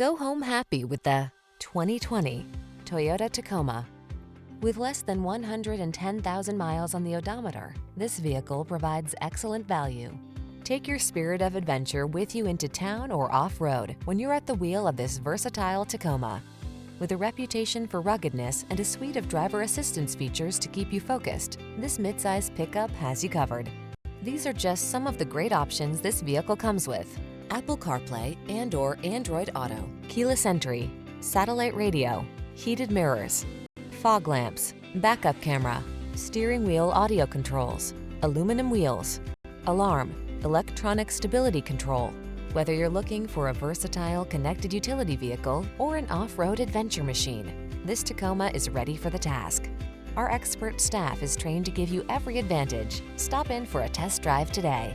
Go home happy with the 2020 Toyota Tacoma. With less than 110,000 miles on the odometer, this vehicle provides excellent value. Take your spirit of adventure with you into town or off-road when you're at the wheel of this versatile Tacoma. With a reputation for ruggedness and a suite of driver assistance features to keep you focused, this midsize pickup has you covered. These are just some of the great options this vehicle comes with: Apple CarPlay and/or Android Auto, keyless entry, satellite radio, heated mirrors, fog lamps, backup camera, steering wheel audio controls, aluminum wheels, alarm, electronic stability control. Whether you're looking for a versatile connected utility vehicle or an off-road adventure machine, this Tacoma is ready for the task. Our expert staff is trained to give you every advantage. Stop in for a test drive today.